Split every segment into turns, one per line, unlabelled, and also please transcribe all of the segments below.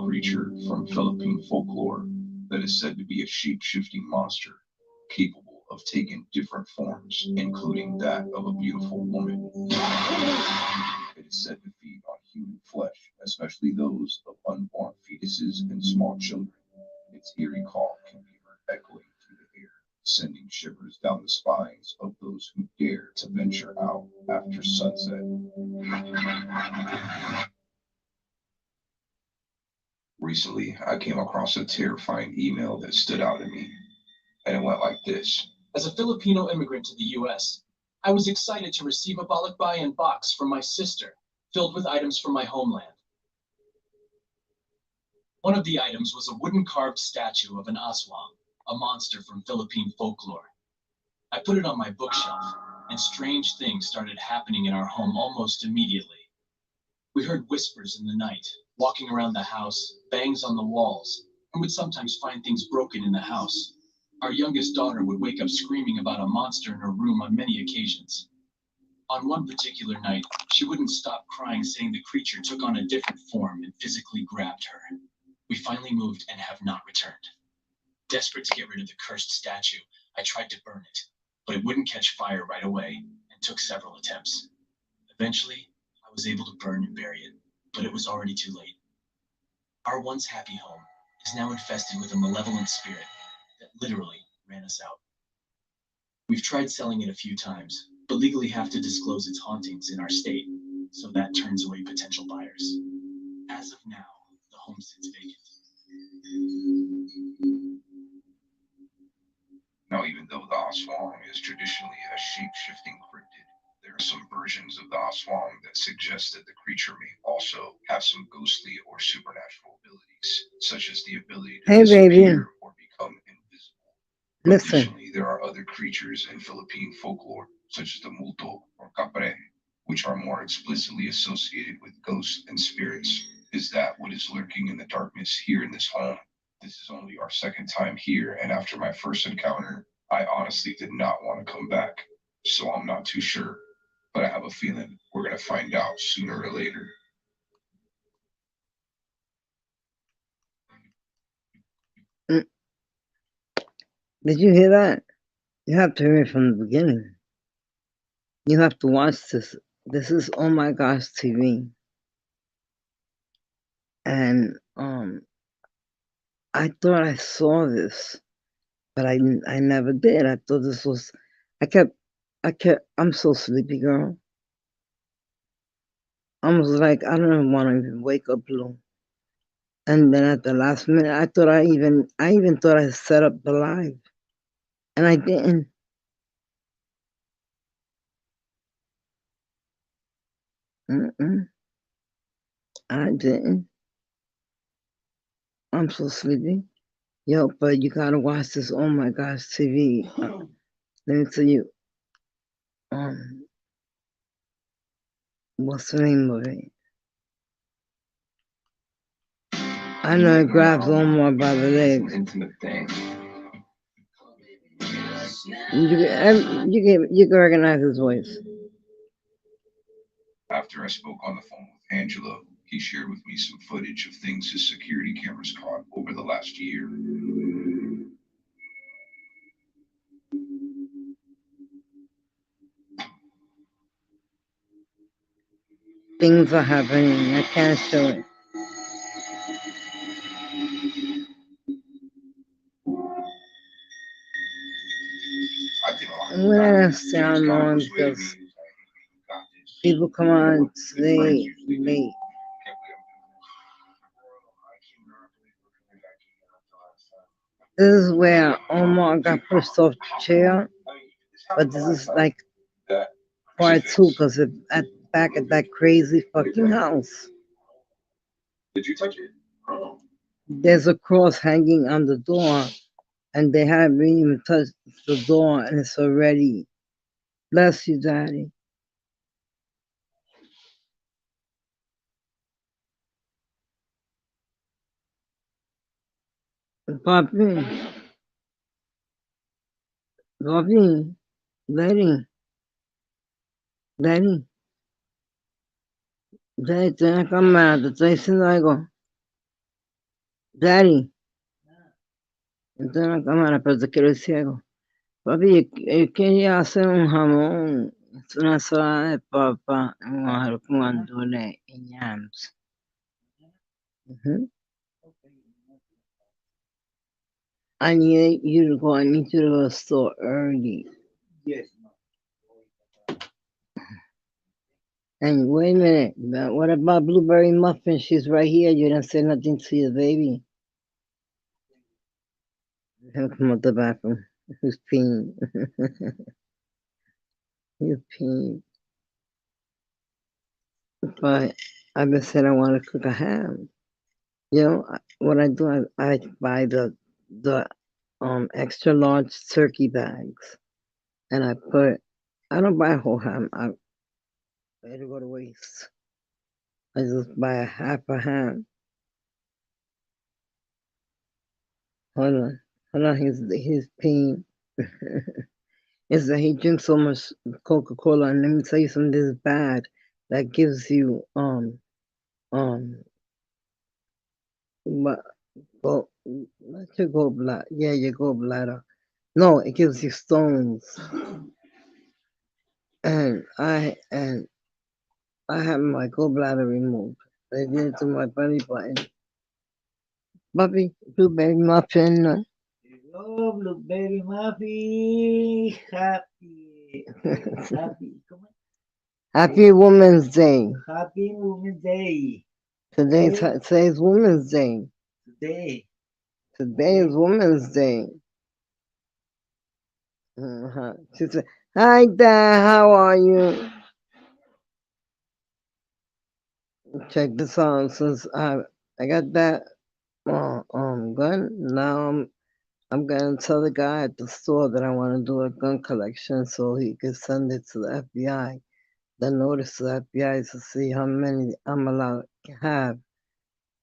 creature from Philippine folklore that is said to be a shape-shifting monster capable of taking different forms, including that of a beautiful woman. It is said to feed on human flesh, especially those of unborn fetuses and small children. Its eerie call can be heard echoing through the air, sending shivers down the spines of those who dare to venture out after sunset. Recently, I came across a terrifying email that stood out to me, and it went like this.
As a Filipino immigrant to the US, I was excited to receive a balikbayan box from my sister, filled with items from my homeland. One of the items was a wooden carved statue of an aswang, a monster from Philippine folklore. I put it on my bookshelf, and strange things started happening in our home almost immediately. We heard whispers in the night, walking around the house, bangs on the walls, and would sometimes find things broken in the house. Our youngest daughter would wake up screaming about a monster in her room on many occasions. On one particular night, she wouldn't stop crying, saying the creature took on a different form and physically grabbed her. We finally moved and have not returned. Desperate to get rid of the cursed statue, I tried to burn it, but it wouldn't catch fire right away and took several attempts. Eventually, I was able to burn and bury it, but it was already too late. Our once happy home is now infested with a malevolent spirit that literally ran us out. We've tried selling it a few times, but legally have to disclose its hauntings in our state, so that turns away potential buyers. As of now, the home sits vacant.
Now, even though the Aswang is traditionally a shape-shifting cryptid, there are some versions of the Aswang that suggest that the creature may also have some ghostly or supernatural abilities, such as the ability to
Hey, baby.
disappear or become invisible.
Listen.
Additionally, there are other creatures in Philippine folklore, such as the multo or capre, which are more explicitly associated with ghosts and spirits. Is that what is lurking in the darkness here in this home? This is only our second time here, and after my first encounter, I honestly did not want to come back. So I'm not too sure, but I have a feeling we're going to find out sooner or later.
Did you hear that? You have to hear it from the beginning. You have to watch this. This is Oh My Gosh TV. And I thought I saw this, but I never did. I thought this was, I'm so sleepy, girl. I was like, I don't even want to even wake up, Blue. And then at the last minute, I even thought I set up the live, and I didn't. I didn't. I'm so sleepy. Yo, but you gotta watch this Oh My Gosh TV. Let me tell you, what's the name of it? I know it grabs Omar by the legs. You can recognize his voice.
After I spoke on the phone with Angelo, he shared with me some footage of things his security cameras caught over the last year.
Things are happening. I can't show it. I'm gonna sound on because people come on today late. This is where Omar got pushed off the chair, but this is like part two because back at that crazy fucking house.
Did you touch it? Oh.
There's a cross hanging on the door, and they haven't even touched the door, and it's already. Bless you, Daddy. Papi, Papi, Daddy, Daddy, Daddy, estoy en la cámara, te estoy diciendo algo. Daddy, estoy en la cámara, pero te quiero decir ciego. Papi, quería hacer un jamón, es una ensalada de papa, un arroz con gandules y yams. I need you to go. I need you to go to the store early.
Yes.
And wait a minute, but what about Blueberry Muffin? She's right here. You didn't say nothing to your baby. He'll come out the bathroom. Who's peeing? He's peeing. But I've been saying I want to cook a ham. You know what I do? I buy the extra large turkey bags, and I put. I don't buy a whole ham. I let it go to waste. I just buy a half a ham. Hold on. He's peeing. It's that he drinks so much Coca-Cola, and let me tell you something. This is bad. That gives you but well, not your gallbladder. Yeah, your gallbladder. No, it gives you stones. And I had my gallbladder removed. They did it to my belly button. Bobby, blueberry muffin.
Hello, Blueberry Muffin. Happy. Happy. Come on.
Happy Women's Day.
Happy Women's Day.
Today's Women's Day.
Today.
Today is Women's Day. She said, "Hi, Dad. How are you?" Check this out. Since I got that gun, now I'm gonna tell the guy at the store that I want to do a gun collection so he could send it to the FBI. The notice to the FBI to see how many I'm allowed to have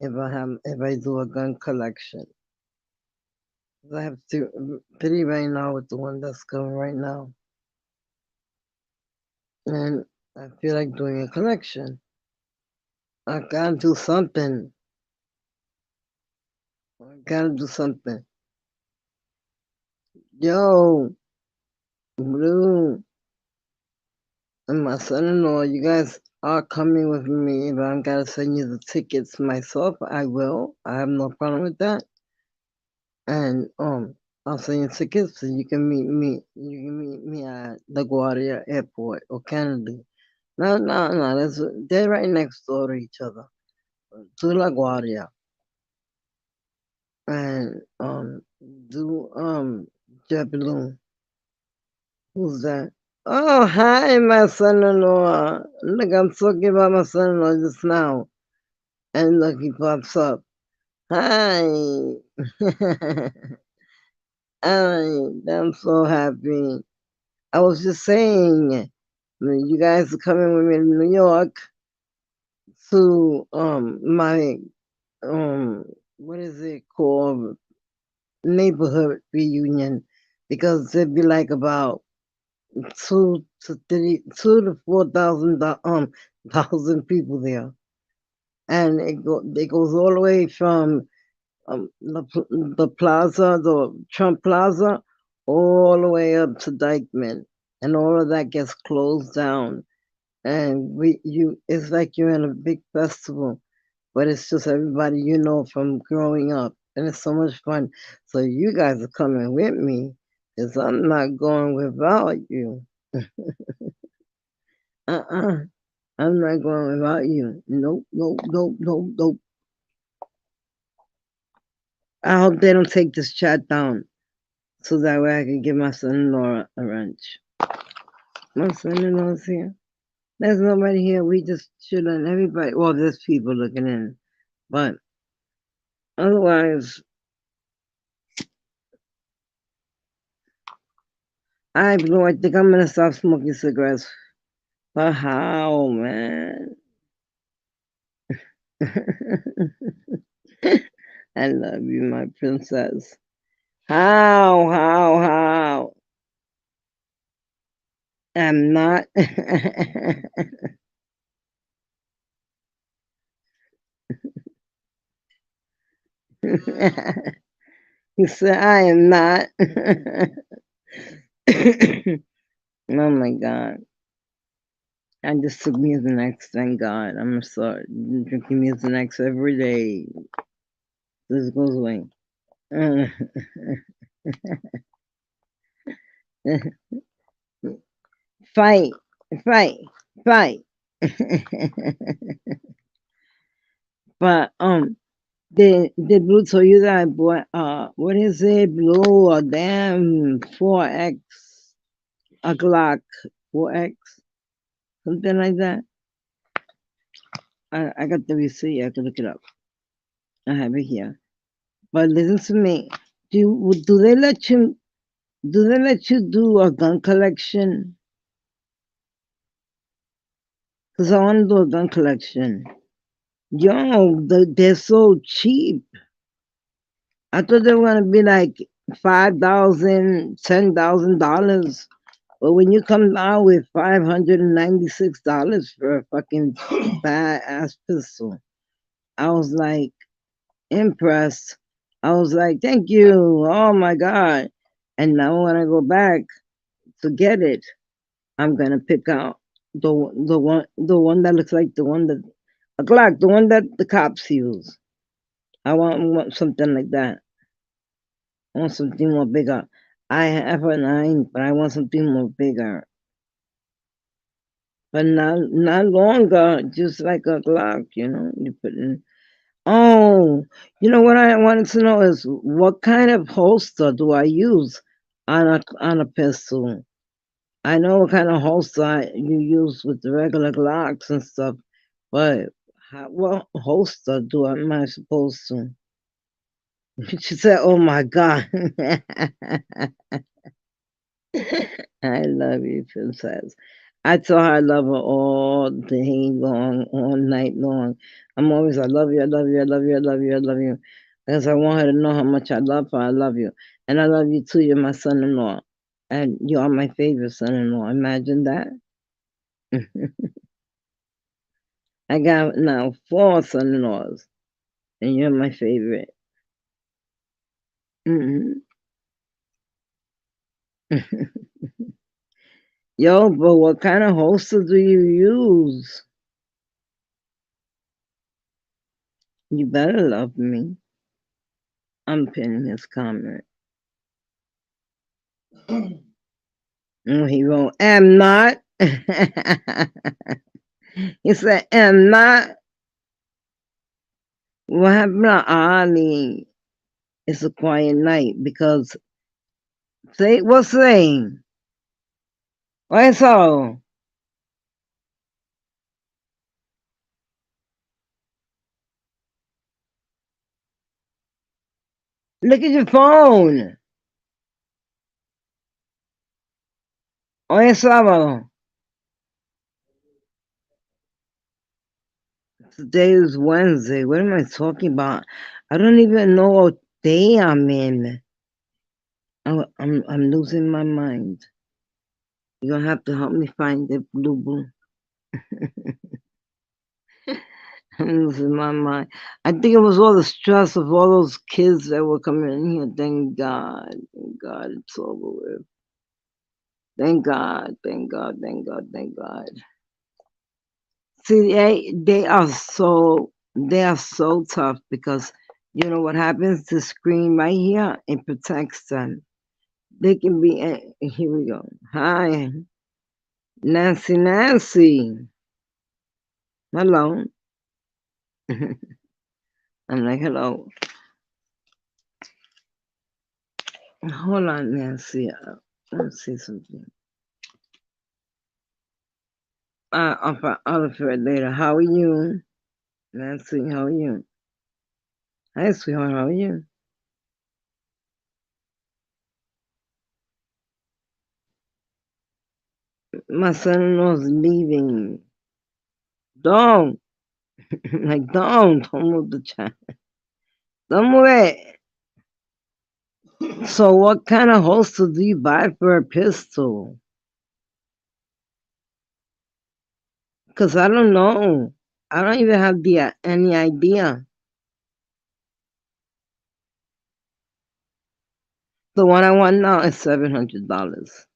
if I do a gun collection. I have 3 right now with the one that's going right now, and I feel like doing a collection. I gotta do something. Yo, Blue, and my son-in-law, you guys are coming with me. If I'm gonna send you the tickets myself, I will. I have no problem with that. And I'll send you tickets so you can meet me. You can meet me at LaGuardia Airport or Kennedy. No. They're right next door to each other. To LaGuardia. And do JetBlue. Who's that? Oh, hi, my son-in-law. Look, I'm talking about my son-in-law just now. And look, he pops up. Hi. I'm so happy. I was just saying, you guys are coming with me to New York to my what is it called, neighborhood reunion, because there'd be like about 2 to 4,000 thousand people there, and it goes all the way from the plaza, the Trump Plaza, all the way up to Dykeman, and all of that gets closed down. And it's like you're in a big festival, but it's just everybody you know from growing up, and it's so much fun. So you guys are coming with me, because I'm not going without you. I'm not going without you. Nope. I hope they don't take this chat down, so that way I can give my son-in-law a wrench. My son-in-law's here. There's nobody here. We just chilling. Everybody, well, there's people looking in, but otherwise, I Blue, I think I'm gonna stop smoking cigarettes. But how, man? I love you, my princess. How? I'm not. He said, I am not. Oh my God. I just took Mucinex, thank God. I'm sorry. Drinking Mucinex every day. This goes away. Fight, fight, fight. But the blue Toyota I bought, what is it? Blue or damn 4X, a Glock 4X, something like that. I got the receipt. I can look it up. I have it here. But listen to me. Do they let you do a gun collection? Cause I want to do a gun collection. Yo, they're so cheap. I thought they were gonna be like $5,000, $10,000. But when you come down with $596 for a fucking bad ass pistol, I was like impressed. I was like, thank you. Oh my God. And now when I go back to get it, I'm gonna pick out the one that looks like the one that a Glock, the one that the cops use. I want something like that. I want something more bigger. I have a 9, but I want something more bigger. But not longer, just like a Glock, you put in. Oh, what I wanted to know is what kind of holster do I use on a pistol? I know what kind of holster you use with the regular Glocks and stuff, but what holster am I supposed to? She said, "Oh my God." I love you, princess. I tell her I love her all day long, all night long. I'm always, I love you, I love you, I love you, I love you, I love you. Because I want her to know how much I love her. I love you. And I love you too. You're my son in law. And you are my favorite son in law. Imagine that. I got now 4 son in laws. And you're my favorite. Hmm. Yo, but what kind of holster do you use? You better love me. I'm pinning his comment. He wrote, am not. He said, am not. What happened to Ali? It's a quiet night because, say, what's saying? Why so? Look at your phone. Hoy es sábado. Today is Wednesday. What am I talking about? I don't even know what day I'm in. I'm losing my mind. You're gonna have to help me find the blue blue. I'm losing my mind. I think it was all the stress of all those kids that were coming in here. Thank God. Thank God it's over with. Thank God. Thank God. Thank God. Thank God. See, they are so tough because you know what happens? The screen right here, it protects them. They can be here we go. Hi. Nancy. Hello. I'm like, hello. Hold on, Nancy. Let's see something. I'll refer it later. How are you? Nancy, how are you? Hi, sweetheart, how are you? My son-in-law's leaving. Don't. Like, don't move the child. Don't move it. So what kind of holster do you buy for a pistol? Because I don't know. I don't even have any idea. The one I want now is $700.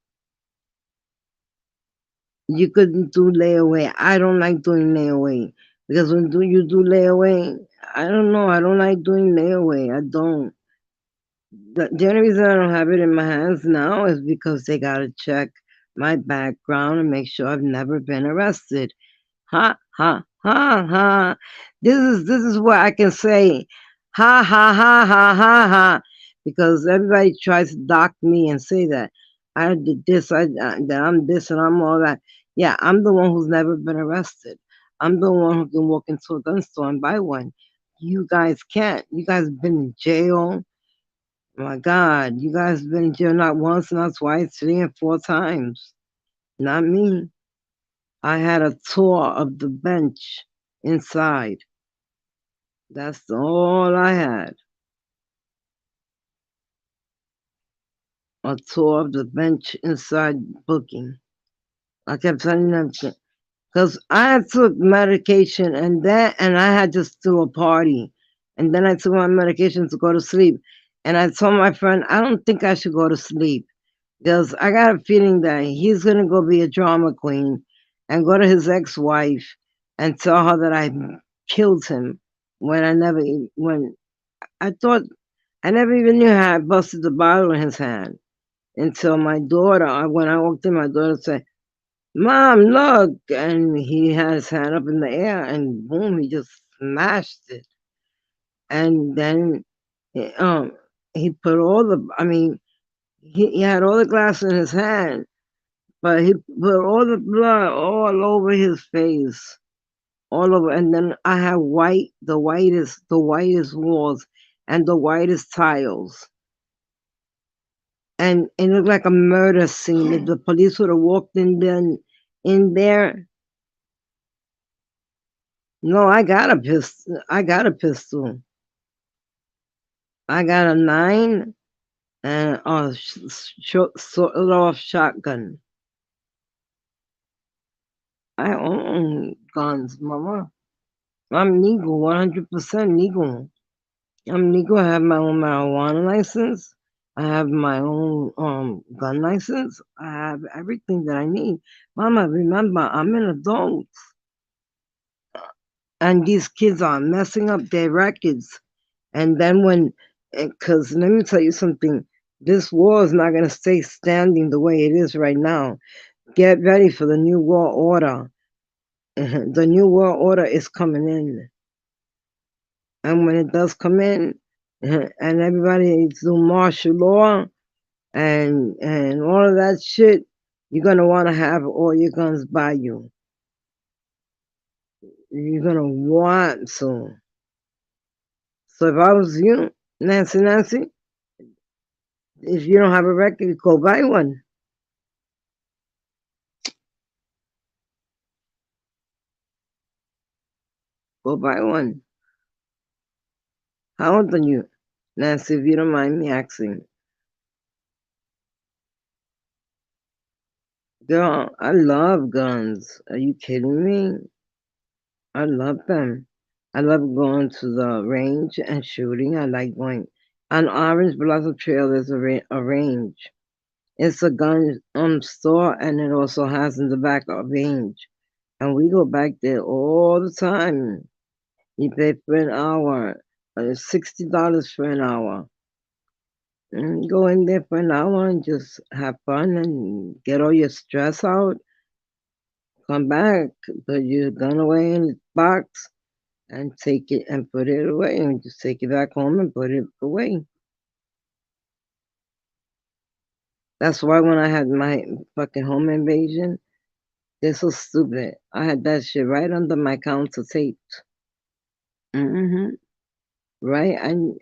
You couldn't do layaway. I don't like doing layaway because when you do layaway, I don't know. I don't like doing layaway. I don't. The only reason I don't have it in my hands now is because they gotta check my background and make sure I've never been arrested. Ha ha ha ha. This is where I can say ha ha ha ha ha ha because everybody tries to dock me and say that I did this, that I'm this and I'm all that. Yeah, I'm the one who's never been arrested. I'm the one who can walk into a gun store and buy one. You guys can't. You guys been in jail. My God, you guys been in jail not once, not twice, 3 and 4 times. Not me. I had a tour of the bench inside. That's all I had. A tour of the bench inside booking. I kept telling them because I had took medication and I had just do a party. And then I took my medication to go to sleep. And I told my friend, I don't think I should go to sleep. Because I got a feeling that he's gonna go be a drama queen and go to his ex-wife and tell her that I killed him when when I thought I never even knew how I busted the bottle in his hand until my daughter when I walked in, my daughter said, "Mom, look," and he had his hand up in the air and boom, he just smashed it. And then eh, um he put all the I mean he had all the glass in his hand. But he put all the blood all over his face, all over. And then I have the whitest walls and the whitest tiles. And it looked like a murder scene. If the police would have walked in there, no, I got a pistol. I got a pistol. I got a 9 and a sort of shotgun. I own guns, mama. I'm legal, 100% legal. I'm legal. I have my own marijuana license. I have my own gun license. I have everything that I need. Mama, remember, I'm an adult. And these kids are messing up their records. And then because let me tell you something, this war is not going to stay standing the way it is right now. Get ready for the new world order. The new world order is coming in. And when it does come in, and everybody needs to do martial law and all of that shit, you're gonna want to have all your guns by you. You're gonna want to. So if I was you, Nancy, if you don't have a record, go buy one. Go buy one. How old are you, Nancy? If you don't mind me asking, girl, I love guns. Are you kidding me? I love them. I love going to the range and shooting. I like going on Orange Blossom Trail. There's a range. It's a gun store, and it also has in the back a range. And we go back there all the time. You pay for an hour, $60 for an hour. And go in there for an hour and just have fun and get all your stress out. Come back, put your gun away in its box, and take it and put it away and just take it back home and put it away. That's why when I had my fucking home invasion, they're so stupid. I had that shit right under my counter taped. hmm Right? And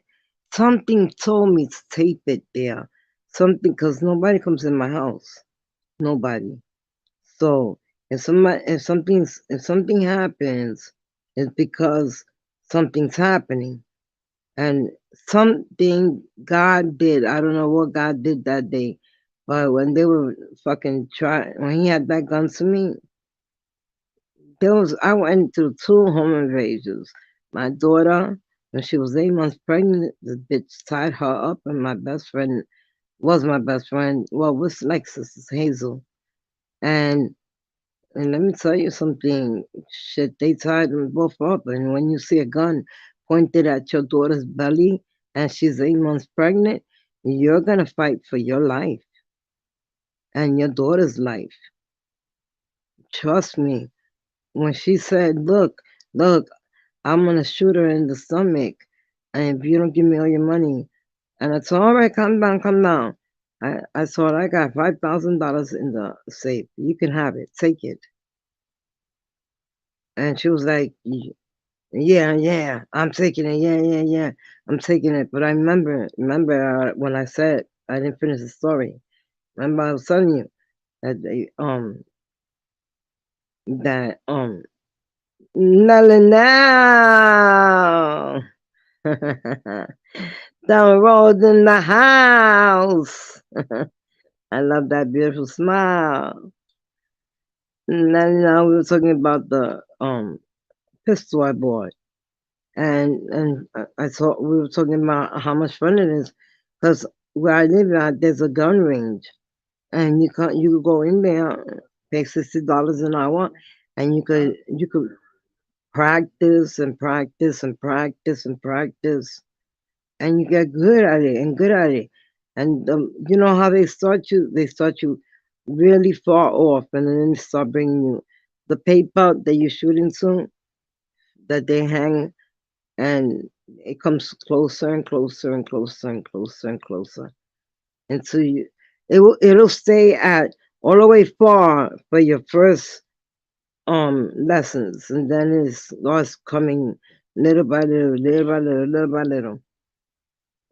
something told me to tape it there. Something, because nobody comes in my house. Nobody. So if something happens, it's because something's happening. And something God did, I don't know what God did that day, but when they were when he had that gun to me, I went through 2 home invasions. My daughter, when she was 8 months pregnant, the bitch tied her up, and my best friend was my best friend. Well, was like Sister Hazel. And and let me tell you something. Shit, they tied them both up. And when you see a gun pointed at your daughter's belly and she's 8 months pregnant, you're gonna fight for your life and your daughter's life. Trust me. When she said, look, I'm gonna shoot her in the stomach, and if you don't give me all your money, and I told her, all right, calm down, calm down. I told her I got $5,000 in the safe. You can have it, take it. And she was like, yeah, yeah, I'm taking it, yeah, yeah, yeah, I'm taking it. But I remember when I said I didn't finish the story. Remember I was telling you that that Nelly now. Down road in the house. I love that beautiful smile. And then now we were talking about the pistol I bought, and I thought we were talking about how much fun it is, because where I live at there's a gun range, and you could go in there, pay $60 an hour, and you could practice and practice and practice and practice, and you get good at it and good at it. And you know how they start you? They start you really far off, and then they start bringing you the paper that you shoot into, that they hang, and it comes closer and closer and closer and closer and closer until it'll stay at all the way far for your first lessons, and then it starts coming little by little, little by little, little by little.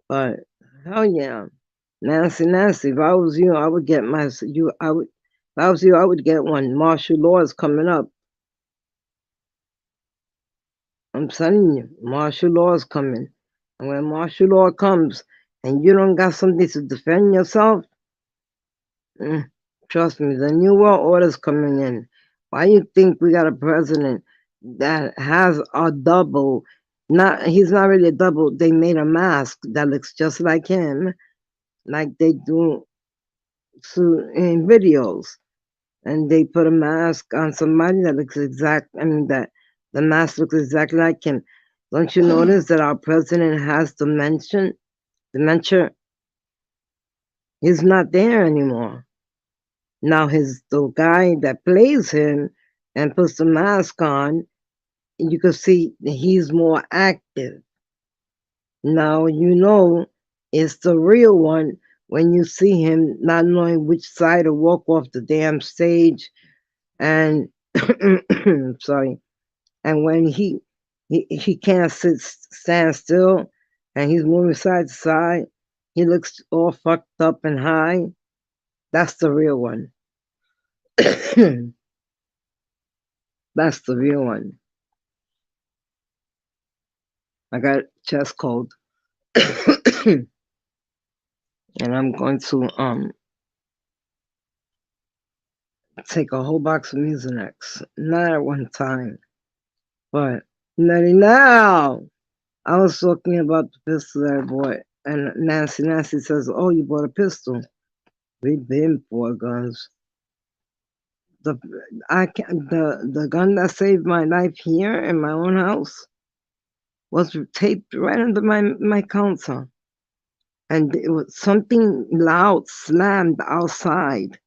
But hell yeah, Nancy. If I was you, I would get my you. I would. If I was you, I would get one. Martial law is coming up. I'm telling you, martial law is coming. And when martial law comes, and you don't got something to defend yourself, mm, trust me, the new world order's coming in. Why you think we got a president that has a double? Not he's not really a double. They made a mask that looks just like him, like they do in videos, and they put a mask on somebody that looks that the mask looks exactly like him. Don't you notice that our president has dementia? He's not there anymore. Now the guy that plays him and puts the mask on, you can see he's more active. Now you know it's the real one when you see him not knowing which side to walk off the damn stage, and sorry, and when he can't stand still, and he's moving side to side, he looks all fucked up and high. That's the real one. That's the real one. I got chest cold, and I'm going to take a whole box of Mucinex, not at one time, but now. I was talking about the pistol that I bought, and Nancy says, "Oh, you bought a pistol." We've been for guns. The the gun that saved my life here in my own house was taped right under my counter, and it was something loud slammed outside,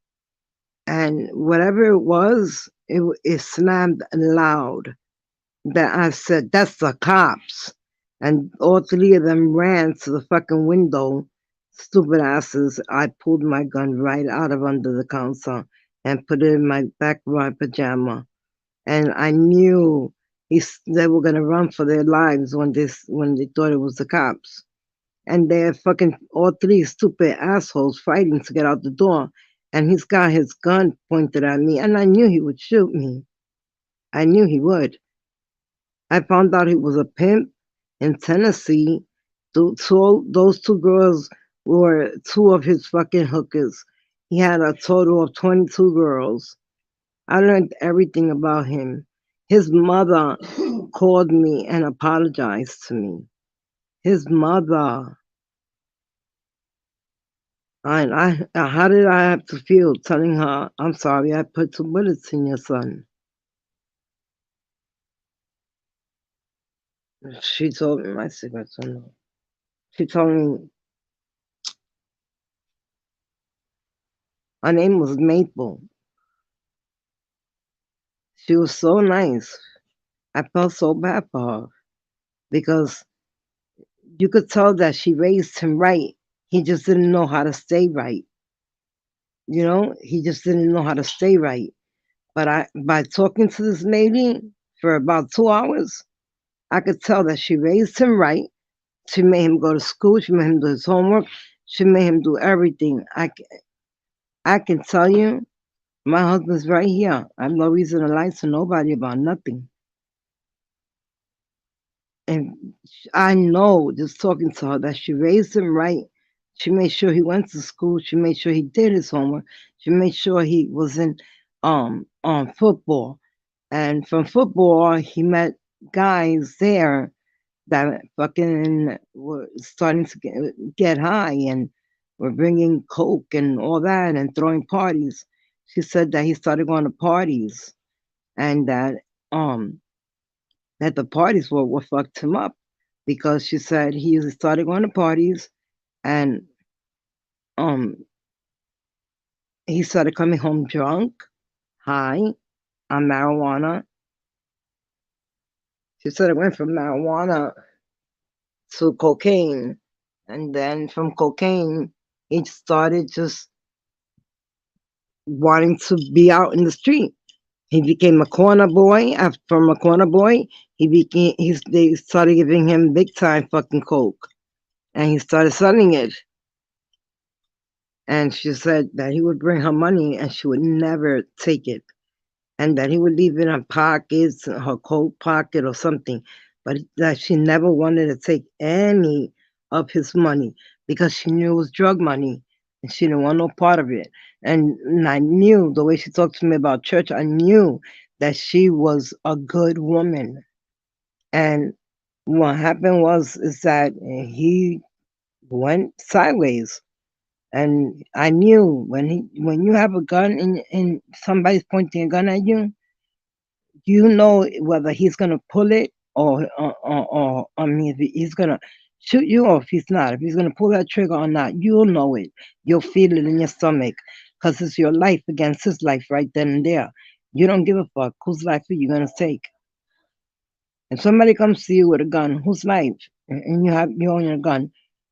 and whatever it was, it slammed loud. That I said, "That's the cops," and all three of them ran to the fucking window. Stupid asses! I pulled my gun right out of under the counter and put it in my back of my pajama, and I knew they were gonna run for their lives when they thought it was the cops, and they're fucking all three stupid assholes fighting to get out the door, and he's got his gun pointed at me, and I knew he would shoot me. I knew he would. I found out he was a pimp in Tennessee. Those two girls were two of his fucking hookers. He had a total of 22 girls. I learned everything about him. His mother called me and apologized to me. His mother. How did I have to feel telling her, I'm sorry, I put 2 bullets in your son? She told me my cigarettes are low. She told me her name was Maple. She was so nice. I felt so bad for her because you could tell that she raised him right. He just didn't know how to stay right. You know, he just didn't know how to stay right. But by talking to this lady for about 2 hours, I could tell that she raised him right. She made him go to school. She made him do his homework. She made him do everything. I can tell you, my husband's right here. I have no reason to lie to nobody about nothing. And I know, just talking to her, that she raised him right. She made sure he went to school. She made sure he did his homework. She made sure he was in on football. And from football, he met guys there that fucking were starting to get high and were bringing coke and all that and throwing parties. She said that he started going to parties and um that the parties were what fucked him up because she said he started going to parties and um he started coming home drunk, high on marijuana. She said it went from marijuana to cocaine, and then from cocaine he started just wanting to be out in the street. He became a corner boy. From a corner boy, they started giving him big time fucking coke, and he started selling it. And she said that he would bring her money and she would never take it, and that he would leave it in her pockets, her coat pocket or something, but that she never wanted to take any of his money because she knew it was drug money and she didn't want no part of it. And I knew the way she talked to me about church, I knew that she was a good woman. And what happened was is that he went sideways. And I knew when you have a gun and somebody's pointing a gun at you, you know whether he's gonna pull it or I mean, if he's gonna shoot you or if he's not. If he's gonna pull that trigger or not, you'll know it. You'll feel it in your stomach because it's your life against his life right then and there. You don't give a fuck whose life are you gonna take. If somebody comes to you with a gun, whose life, and you own your gun,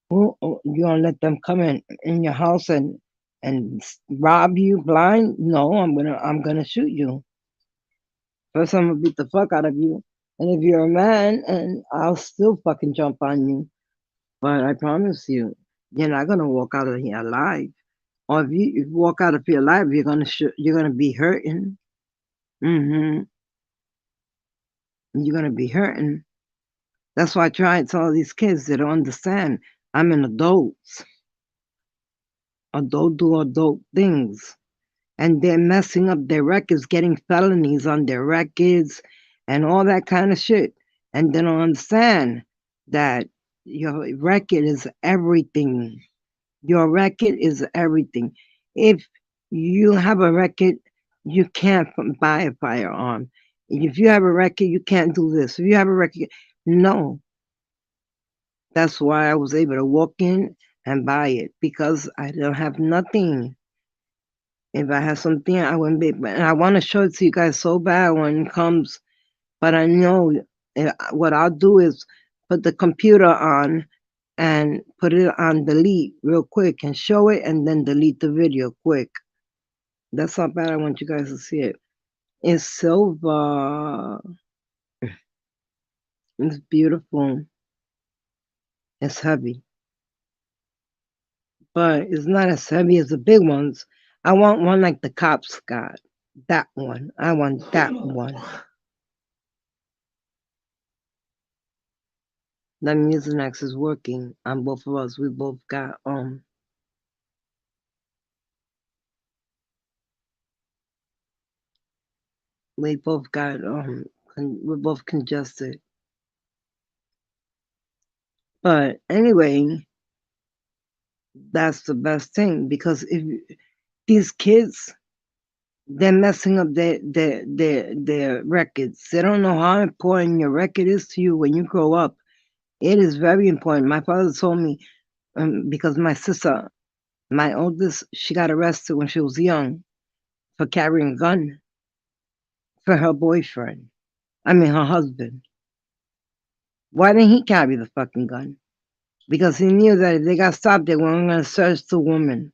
you gonna let them come in your house and rob you blind? No, I'm gonna shoot you. First, I'm gonna beat the fuck out of you. And if you're a man, and I'll still fucking jump on you. But I promise you, you're not gonna walk out of here alive. Or if you walk out of here alive, you're gonna be hurting. hmm You're gonna be hurting. That's why I try to tell these kids they don't understand. I'm an adult. Adult do adult things. And they're messing up their records, getting felonies on their records and all that kind of shit. And they don't understand that your record is everything. Your record is everything. If you have a record, you can't buy a firearm. If you have a record, you can't do this. If you have a record, no. That's why I was able to walk in and buy it because I don't have nothing. If I had something, I wouldn't be. And I want to show it to you guys so bad when it comes, but I know what I'll do is put the computer on and put it on delete real quick and show it and then delete the video quick. That's how bad I want you guys to see it. It's silver. It's beautiful. It's heavy, but it's not as heavy as the big ones. I want one like the cops got. That one. I want that one. The Mucinex is working on both of us. We both got we're both congested. But anyway, That's the best thing, because if these kids, they're messing up their records. They don't know how important your record is to you when you grow up. It is very important. My father told me, because my sister, my oldest, she got arrested when she was young for carrying a gun for her boyfriend. I mean, her husband. Why didn't he carry the fucking gun? Because he knew that if they got stopped, they weren't going to search the woman.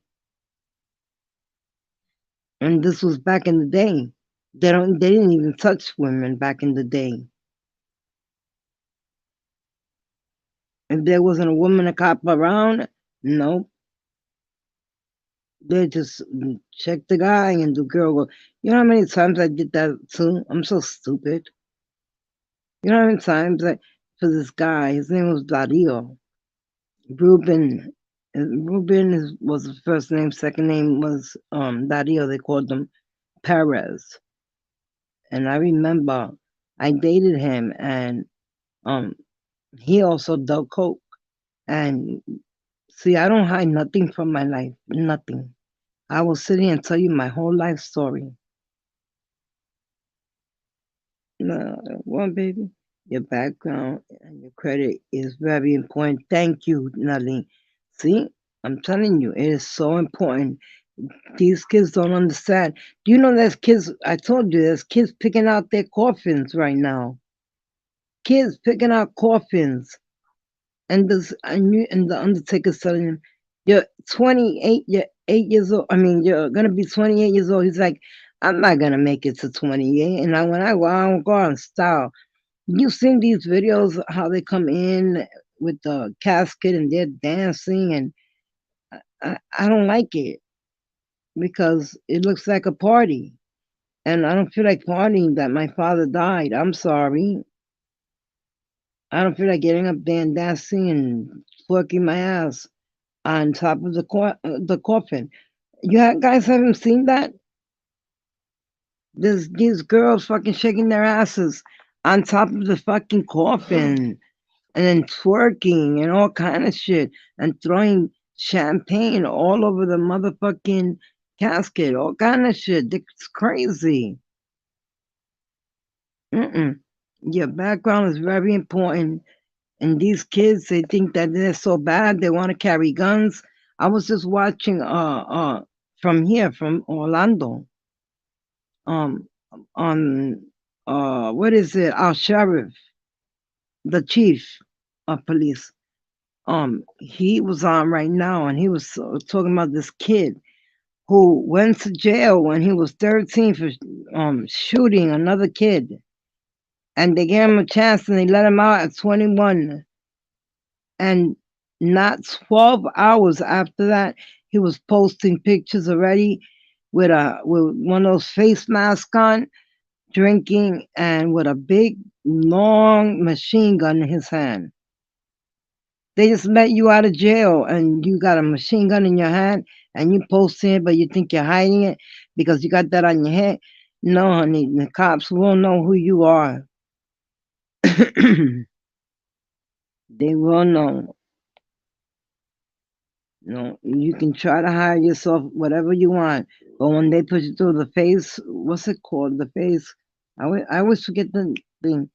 And this was back in the day. They didn't even touch women back in the day. If there wasn't a woman, a cop around, nope. They just check the guy and the girl go. You know how many times I did that too? I'm so stupid. You know how many times for this guy, his name was Dario. Ruben. Was the first name, second name was Dario. They called him Perez. And I remember I dated him, and he also dealt coke. And see, I don't hide nothing from my life, nothing. I will sit here and tell you my whole life story. No, well, baby, your background and your credit is very important. Thank you, Nalini. See, I'm telling you, it is so important. These kids don't understand. Do you know there's kids? I told you there's kids picking out their coffins right now. Kids picking out coffins, and the Undertaker's telling him, "You're 28. You're 8 years old. I mean, you're gonna be 28 years old." He's like, "I'm not gonna make it to 28." And when I go, I don't go on style. You've seen these videos how they come in with the casket and they're dancing, and I don't like it because it looks like a party. And I don't feel like partying that my father died. I'm sorry. I don't feel like getting up there and dancing and twerking my ass on top of the coffin. Guys haven't seen that? There's these girls fucking shaking their asses on top of the fucking coffin and then twerking and all kind of shit and throwing champagne all over the motherfucking casket, all kind of shit. It's crazy. Mm-mm. Your background is very important. And these kids, they think that they're so bad, they want to carry guns. I was just watching from here, from Orlando, um on what is it? Our sheriff, the chief of police. He was on right now, and he was talking about this kid who went to jail when he was 13 for shooting another kid, and they gave him a chance and they let him out at 21. And not 12 hours after that, he was posting pictures already with one of those face masks on, drinking, and with a big long machine gun in his hand. They just let you out of jail and you got a machine gun in your hand and you posting it, but you think you're hiding it because you got that on your head. No, honey, the cops will know who you are. They will know. No, you can try to hide yourself, whatever you want, but when they put you through the face, what's it called? The face. I always forget the thing.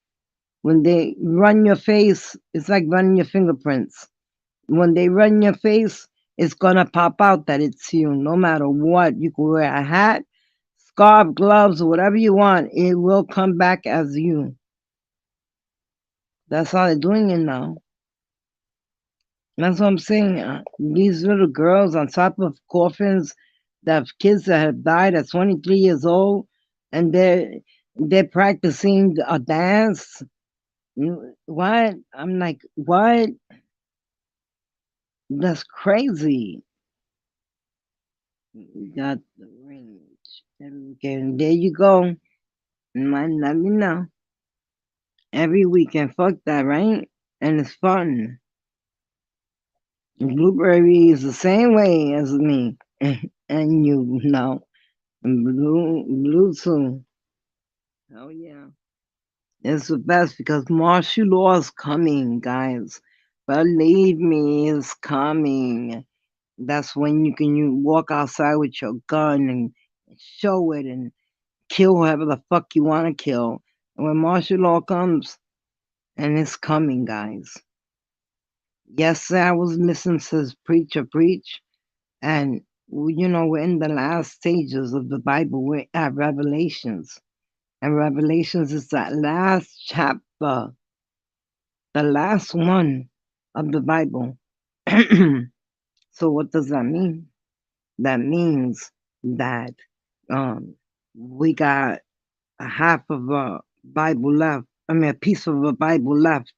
When they run your face, it's like running your fingerprints. When they run your face, it's gonna pop out that it's you, no matter what. You can wear a hat, scarf, gloves, whatever you want. It will come back as you. That's how they're doing it now. That's what I'm saying. These little girls on top of coffins that have kids that have died at 23 years old, and they're practicing a dance. What? I'm like, what? That's crazy. Got the range. Okay, and there you go. Let me know. Every weekend, fuck that, right? And it's fun. Blueberry is the same way as me, and you know, blue too. Oh yeah, it's the best because martial law is coming, guys. Believe me, it's coming. That's when you walk outside with your gun and show it and kill whoever the fuck you want to kill. And when martial law comes, and it's coming, guys. Yesterday I was listening to this preacher preach, and we're in the last stages of the Bible. We're at Revelations, and Revelations is that last chapter, the last one of the Bible. So what does that mean? That means that we got a half of a Bible left. I mean, a piece of a Bible left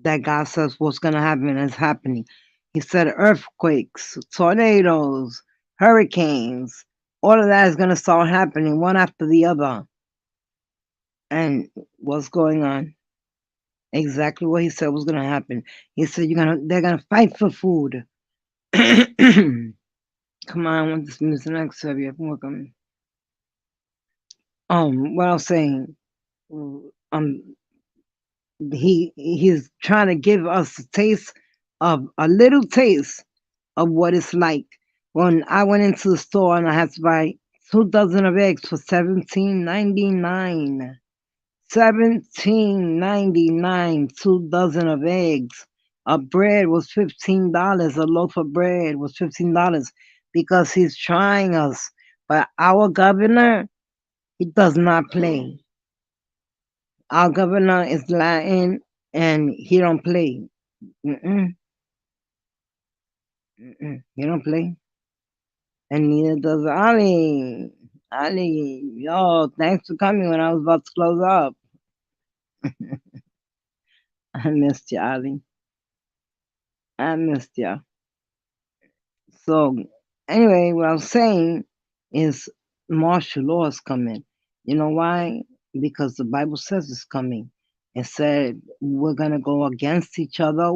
that God says what's going to happen is happening. He said earthquakes, tornadoes, hurricanes, all of that is going to start happening one after the other. And what's going on? Exactly what he said was going to happen. He said they're going to fight for food. Come on, I want this music next to you. Welcome. What I was saying, he's trying to give us a little taste of what it's like. When I went into the store and I had to buy 2 dozen of eggs for $17.99. $17.99, 2 dozen of eggs. A bread was $15. A loaf of bread was $15 because he's trying us. But our governor, he does not play. Our governor is Latin and he don't play. Mm-mm. Mm-mm. He don't play. And neither does Ali. Ali, yo, thanks for coming when I was about to close up. I missed you, Ali. I missed you. So, anyway, what I was saying is martial law is coming. You know why? Because the Bible says it's coming. It said we're going to go against each other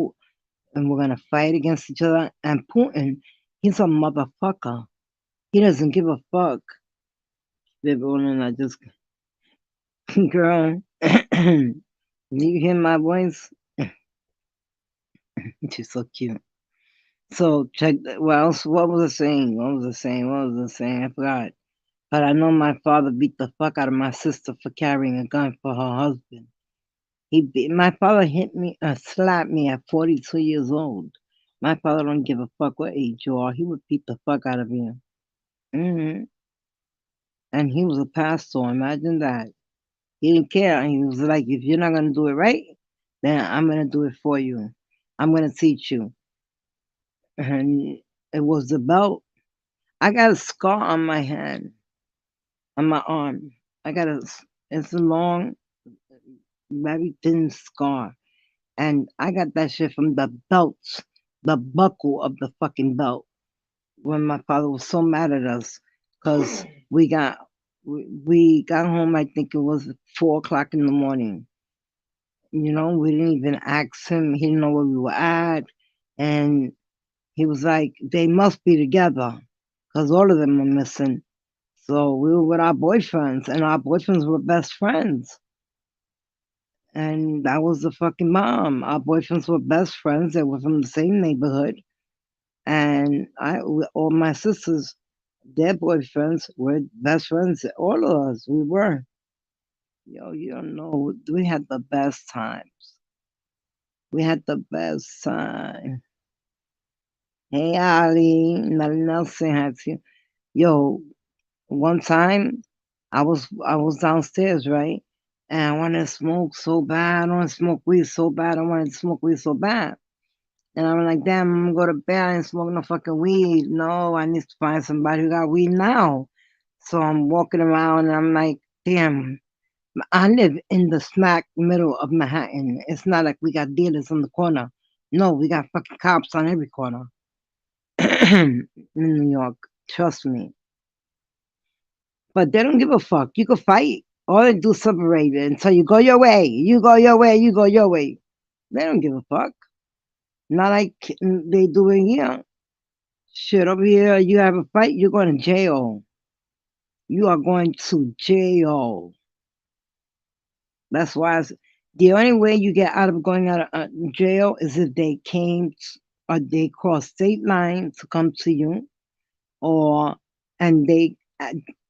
and we're going to fight against each other. And Putin, he's a motherfucker. He doesn't give a fuck. And I just, girl, you hear my voice? She's so cute. So check. What else? What was I saying? I forgot. But I know my father beat the fuck out of my sister for carrying a gun for her husband. My father hit me, slapped me at 42 years old. My father don't give a fuck what age you are. He would beat the fuck out of you. Hmm. And he was a pastor. Imagine that. He didn't care. He was like, if you're not gonna do it right, then I'm gonna do it for you. I'm gonna teach you. And it was the belt. I got a scar on my hand, on my arm. It's a long, very thin scar. And I got that shit from the belts, the buckle of the fucking belt. When my father was so mad at us, because we got home, I think it was 4 o'clock in the morning. We didn't even ask him. He didn't know where we were at. And he was like, they must be together because all of them are missing. So we were with our boyfriends, and our boyfriends were best friends. And that was the fucking mom. Our boyfriends were best friends. They were from the same neighborhood. And all my sisters, their boyfriends were best friends. All of us, we were. Yo, you don't know. We had the best times. We had the best time. Hey, Ali, nothing else saying hi to you. Yo, one time I was downstairs, right? And I wanted to smoke so bad. I want to smoke weed so bad. I wanted to smoke weed so bad. And I'm like, damn, I'm gonna go to bed and smoke no fucking weed. No, I need to find somebody who got weed now. So I'm walking around and I'm like, damn, I live in the smack middle of Manhattan. It's not like we got dealers on the corner. No, we got fucking cops on every corner. In New York, trust me. But they don't give a fuck. You can fight. All they do is separate it until you go your way. You go your way. You go your way. They don't give a fuck. Not like they do in here. Shit, over here, you have a fight, you're going to jail. You are going to jail. That's why the only way you get out of going out of jail is if they came or they cross state lines to come to you, or and they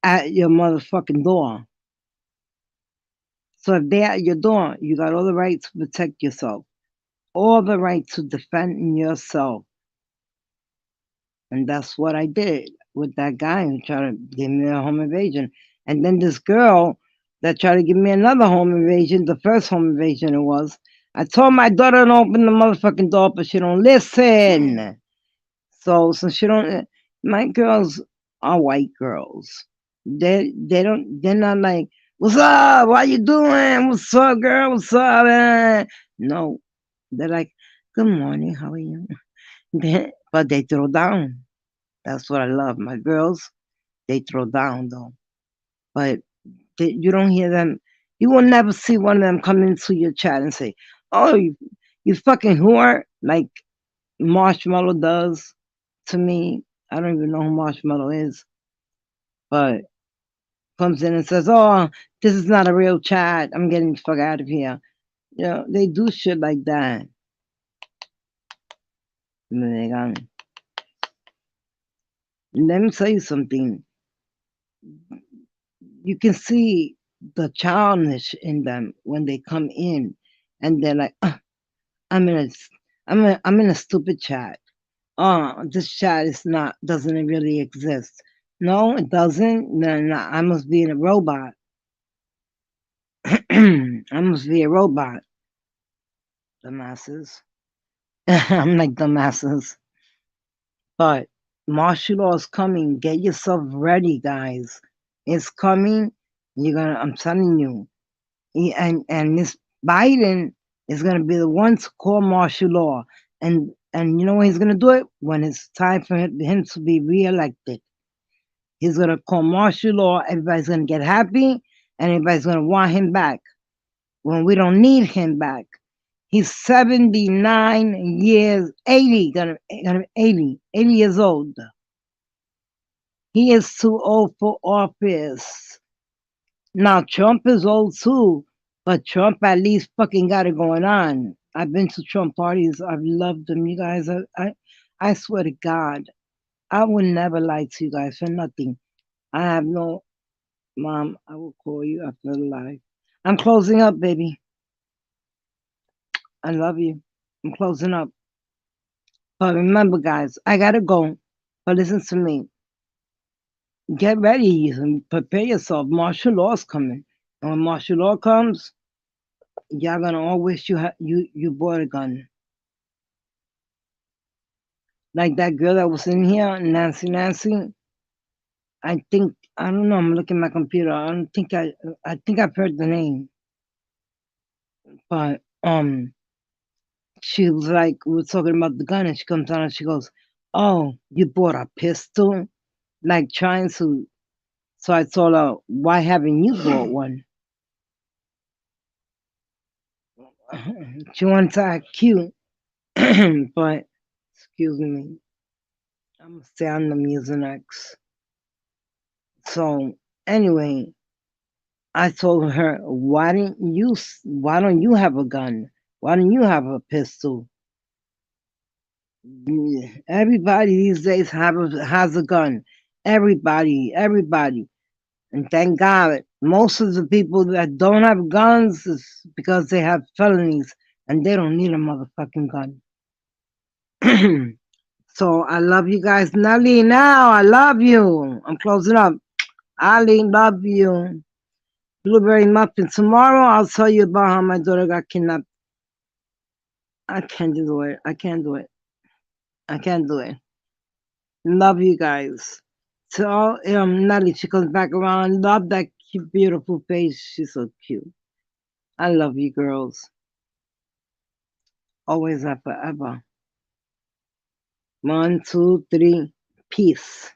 at your motherfucking door. So if they're at your door, you got all the right to protect yourself, all the right to defend yourself. And that's what I did with that guy who tried to give me a home invasion. And then this girl that tried to give me another home invasion, the first home invasion it was. I told my daughter to open the motherfucking door, but she don't listen. So since she don't, my girls are white girls. They're not like, what's up? What you doing? What's up, girl? What's up? No, they're like, good morning. How are you? But they throw down. That's what I love. My girls, they throw down though. But you don't hear them. You will never see one of them come into your chat and say, "Oh, you fucking whore," like Marshmallow does to me. I don't even know who Marshmallow is, but comes in and says, "Oh, this is not a real chat. I'm getting the fuck out of here." You know, they do shit like that. Let me tell you something. You can see the childish in them when they come in, and they're like, "I'm in a, I'm in a stupid chat. Oh, this chat doesn't really exist. No, it doesn't. No, I must be in a robot. I must be a robot. Dumbasses. I'm like dumbasses. But martial law is coming. Get yourself ready, guys. It's coming. I'm telling you. And Miss Biden is gonna be the one to call martial law. And you know when he's gonna do it? When it's time for him to be reelected. He's gonna call martial law, everybody's gonna get happy, and everybody's gonna want him back when we don't need him back. He's 79 years, 80, gonna 80 years old. He is too old for office. Now Trump is old too, but Trump at least fucking got it going on. I've been to Trump parties. I've loved them. You guys, I swear to God, I would never lie to you guys for nothing. I have no, Mom, I will call you after the live. I'm closing up, baby. I love you. I'm closing up. But remember, guys, I gotta go. But listen to me. Get ready and prepare yourself. Martial law's coming. And when martial law comes, y'all gonna all wish you bought a gun. Like that girl that was in here, Nancy. I think I don't know. I'm looking at my computer. I think I've heard the name, but she was like, we were talking about the gun, and she comes down and she goes, "Oh, you bought a pistol?" Like trying to. So I told her, "Why haven't you bought one?" She wanted to act cute, but excuse me, I'm gonna stay on the Mucinex. So anyway, I told her, why don't you have a gun? Why don't you have a pistol? Everybody these days has a gun. Everybody. And thank God, most of the people that don't have guns is because they have felonies and they don't need a motherfucking gun. So I love you guys. Nelly, now I love you. I'm closing up. Ali, love you. Blueberry muffin. Tomorrow I'll tell you about how my daughter got kidnapped. I can't do it. I can't do it. I can't do it. Love you guys. To all Nelly, she comes back around. Love that cute, beautiful face. She's so cute. I love you girls. Always and forever. 1, 2, 3. Peace.